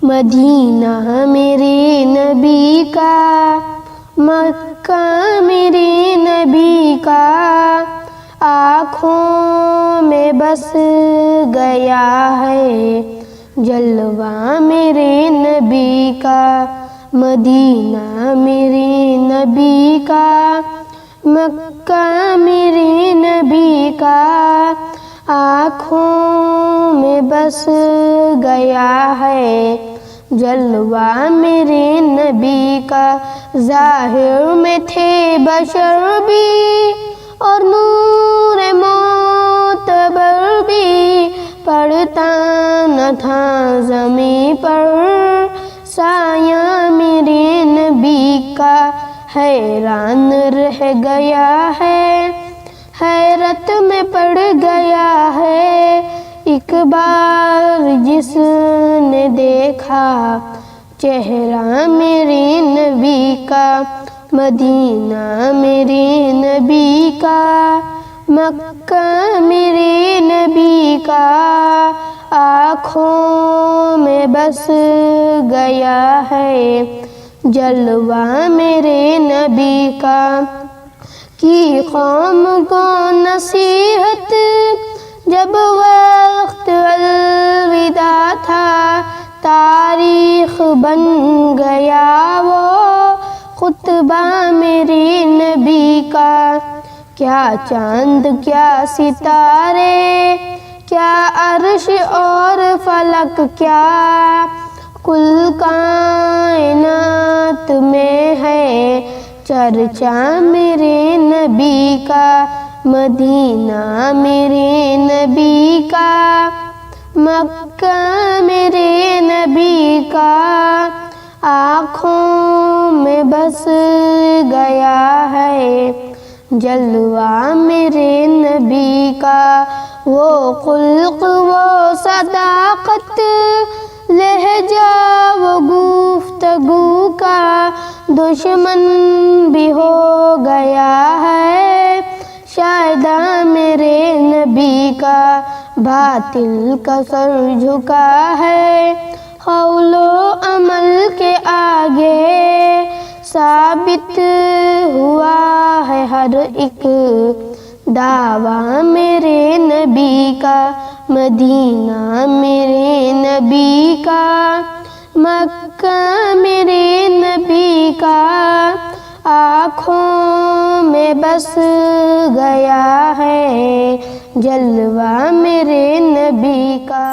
مدینہ میرے نبی کا، مکہ میرے نبی کا، آنکھوں میں بس گیا ہے جلوہ میرے نبی کا۔ مدینہ میرے نبی کا، مکہ میرے نبی کا، آنکھوں میں بس گیا ہے جلوہ میرے نبی کا۔ ظاہر میں تھے بشر بھی اور نور معتبر بھی، پڑتا نہ تھا زمیں پر سایہ میرے نبی کا۔ حیران رہ گیا ہے، حیرت میں پڑ گیا ہے، ایک بار جس نے دیکھا چہرہ میرے نبی کا۔ مدینہ میرے نبی کا، مکہ میرے نبی کا، آنکھوں میں بس گیا ہے جلوہ میرے نبی کا۔ کی قوم کو نصیحت جب وقت الوداع تھا، تاریخ بن گیا وہ خطبہ میرے نبی کا۔ کیا چاند کیا ستارے، کیا عرش اور فلک، کیا کل کائنات میں ہے چرچا میرے نبی کا۔ مدینہ میرے نبی کا، مکہ میرے نبی کا، آنکھوں میں بس گیا ہے جلوہ میرے نبی کا۔ وہ خلق وہ صداقت، لہجہ وہ گفتگو کا، دشمن بھی ہو گیا ہے شائدہ میرے نبی کا۔ باطل کا سر جھکا ہے قول و عمل کے آگے، ثابت ہوا ہے ہر ایک دعویٰ میرے نبی کا۔ مدینہ میرے نبی کا، مکہ میرے نبی کا، آنکھوں میں بس گیا ہے جلوہ میرے نبی کا۔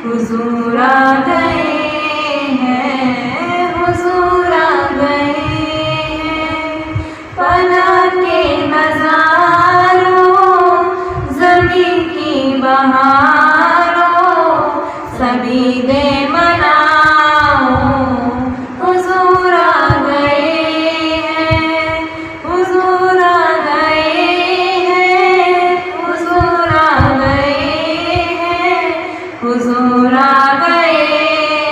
حضور آ گئے ہیں، حضور آ گئے ہیں، پناہ کے نظاروں، زمین کی بہاروں، سبھی دے مناؤ، حضور آ گئے ہیں، حضور آ گئے ہیں، حضور آ گئے ہیں، حضور آ گئے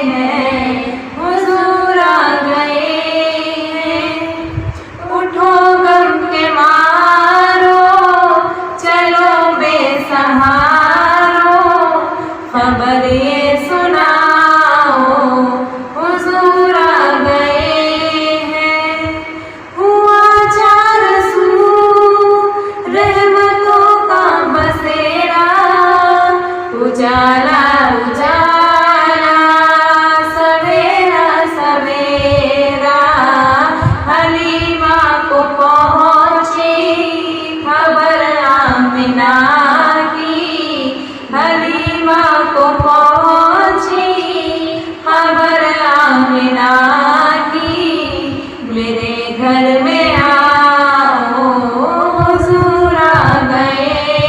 ہیں، حضور آ گئے ہیں۔ اٹھو غم کے مارو، چلو بے سہارو، خبر یہ سناؤ، حضور آ گئے ہیں۔ ہوا چار سو رحمتوں کا بسیرا، اجالا اجالا، سویرا سویرا، حلیمہ کو پہنچی خبر آمنہ کی، حلیمہ کو پہنچی خبر آمنہ کی، میرے گھر میں آؤ، حضور آ گئے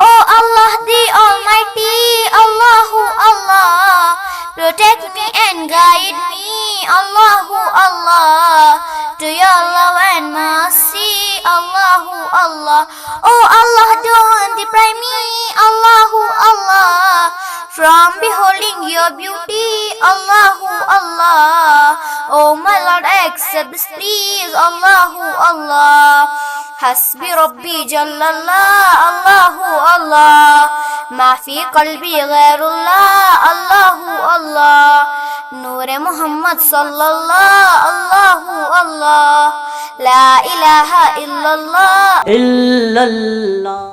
Oh Allah the Almighty, Allahu Allah, protect me and guide me, Allahu Allah, to your love and mercy, Allahu Allah. Oh Allah, don't deprive me, Allahu Allah, from beholding your beauty, Allahu Allah. Oh my Lord, accept this please, Allahu Allah. حسبي ربي جل الله، الله الله. ما في قلبي غير الله، الله الله. نور محمد صلى الله، الله الله. لا إله إلا الله، إلا الله.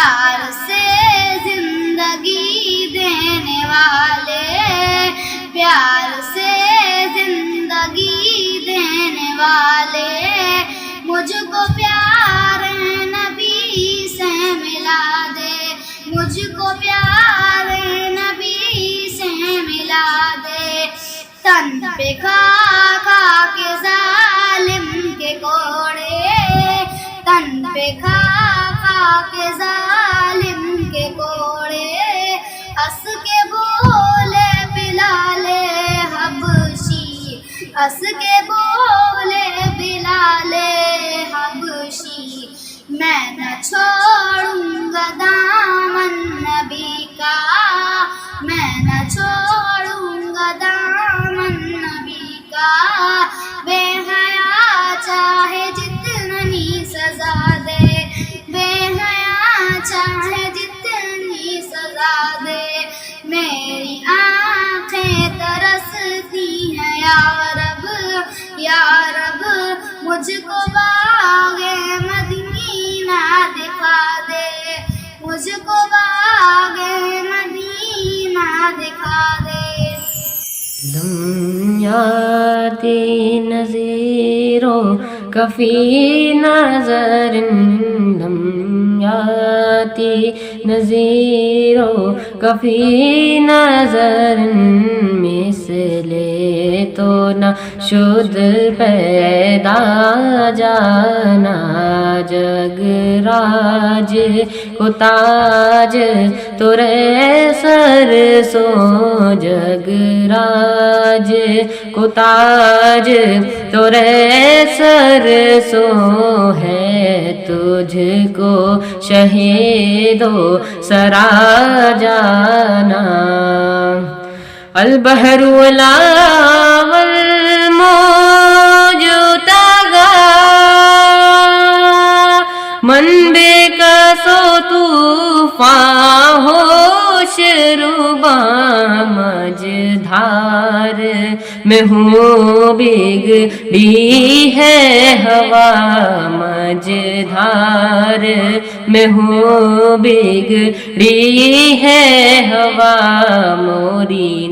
پیار سے زندگی دینے والے، پیار سے زندگی دینے والے، مجھ کو پیارے نبی سے ملا دے، مجھ کو پیارے نبی سے ملا دے، تن پہ کھا کھا کے ظالم کے کوڑے، تن پہ کھا کھا کے ظالم کے کوڑے، ہنس کے بولے بلال حبشی، ہنس کے بولے بلال حبشی، میں نہ چھوڑوں گا دامن نبی کا، میں نہ چھوڑوں گا دامن نبی کا، بے حیا چاہے جتنی سزا دے، بے حیا چاہے جتنی سزا دے، میری آنکھیں ترستی ہیں یا رب، یا رب مجھ کو باغ مدینہ دکھا دے، مجھ کو باغ مدینہ دکھا دے۔ لم یاتی نذیرو کفی نظر، لم یاتی نذیرو کفی نظر، مثل تو نہ شد پیدا جانا، جگ راج کو تاج ترے سر سو، جگ راج کو تاج ترے سر سو، ہے تجھ کو شہید و سرا جانا، البحر ولا والموج تاغا، من بے کسو طوفان ہوش رباں، مجھدھار میں ہوں بگڑی ہے ہوا، مجھدھار میں ہوں بگڑی ہے ہوا، موری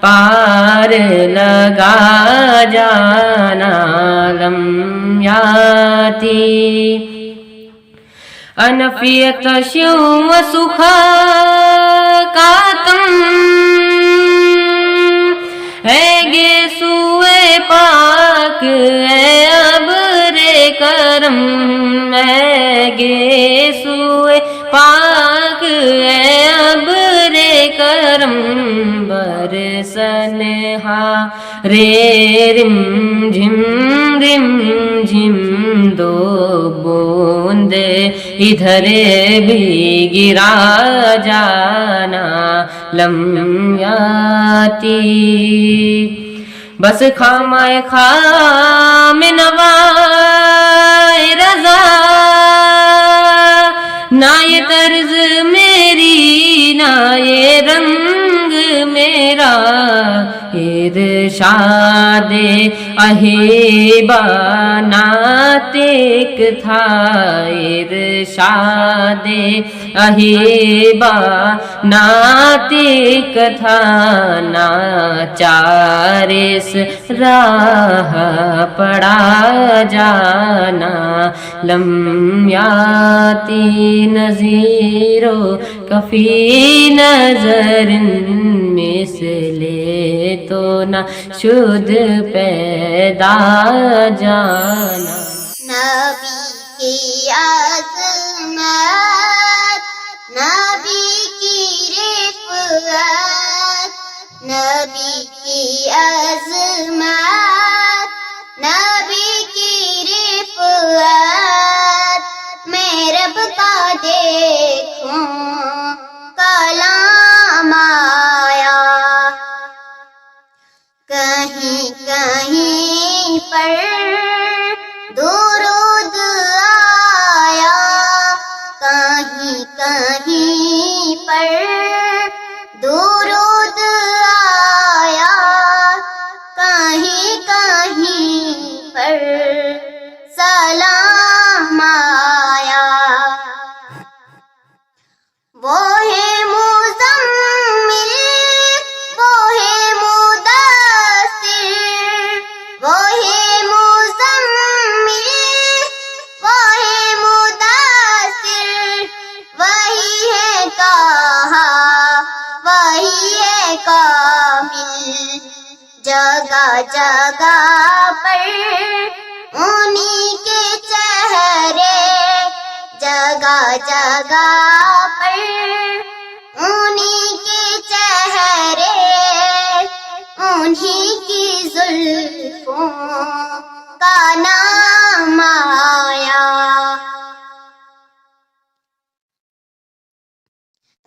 پار لگا جانا، لم یاتی انفیت شو سکھا کا تم، ہے گے سوئے پاک اے ابر کرم، ہے گے سوئے پاک اے ابر کرم، برسن رے رم جھم رم جھم، دو بوند ادھر بھی گرا جانا، لم یاتی بس خامائے خام نوائے رضا، نہ یہ طرز میری نہ یہ رنگ میرا، ارشاد اہیبا ناطق تھا، ارشاد اہیبا ناطق تھا، ناچار اس راہ پڑا جانا، لم یاتی نذیرو کفی نظر، مثل تو نہ شد پیدا جانا، نبی کی عظمت، نبی کی رفعت، نبی کی عظمت، نبی کی رفعت، میں رب کا دیکھوں کلام آیا، کہیں کہیں پر درود آیا، کہیں کہیں پر درود آیا، کہیں کہیں پر سلام آیا، جگہ جگہ پر انہی کے چہرے، جگہ جگہ پر انہی کے چہرے، انہی کی زلفوں کا نام آیا۔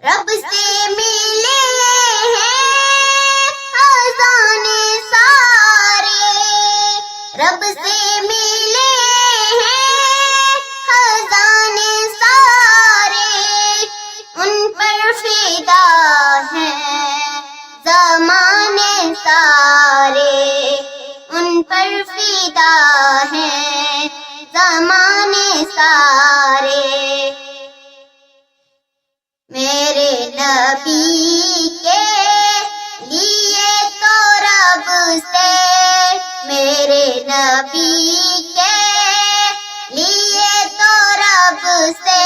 رب سے ملے ہیں خزانے سارے، رب سے ملے ہیں خزانے سارے، ان پر فدا ہیں زمانے سارے، ان پر فدا ہیں زمانے سارے۔ میرے نبی کے لیے تو رب سے، میرے نبی کے لیے تو رب سے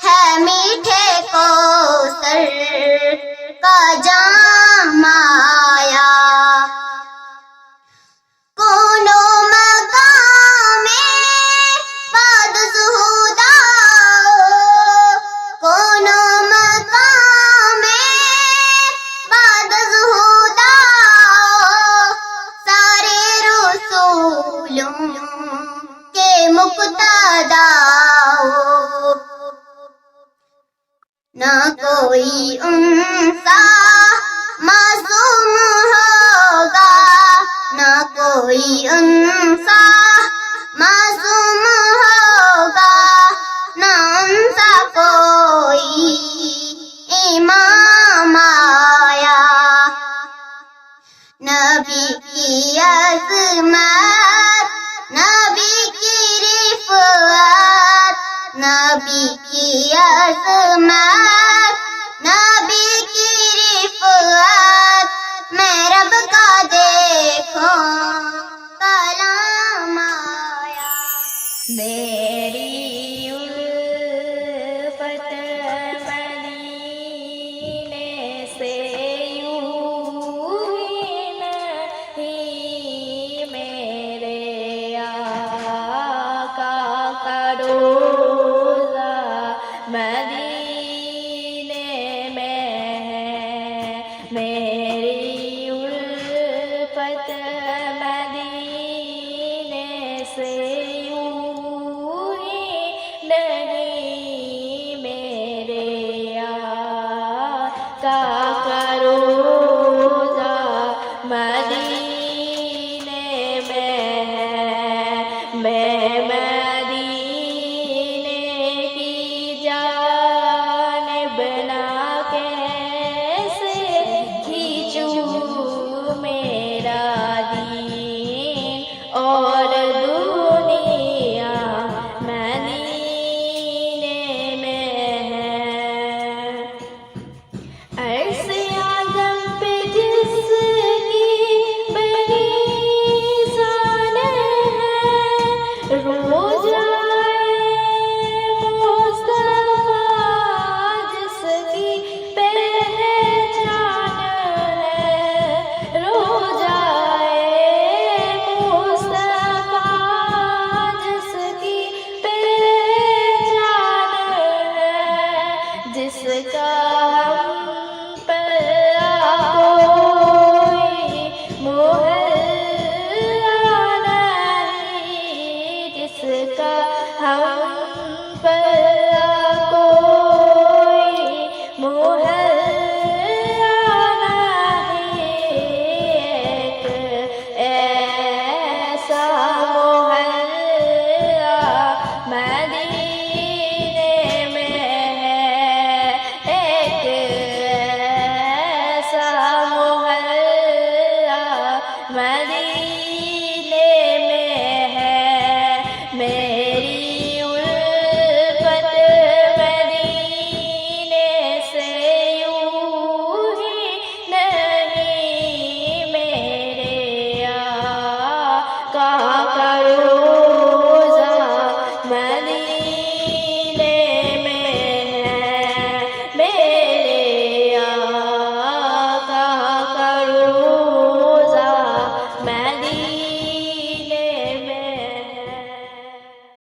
ہے میٹھے کوثر کا جام آیا۔ کونو مقام بعد زہدا، کونو مقام بعد زہدا، سارے رسولوں کے مقتدا، نہ کوئی انسا معصوم ہوگا، نہ کوئی انسا معصوم ہوگا، نہ انسا کوئی امام آیا۔ نبی کی عظمت، نبی کی رفعت، نبی کی عظمت، نبی کی رفعت،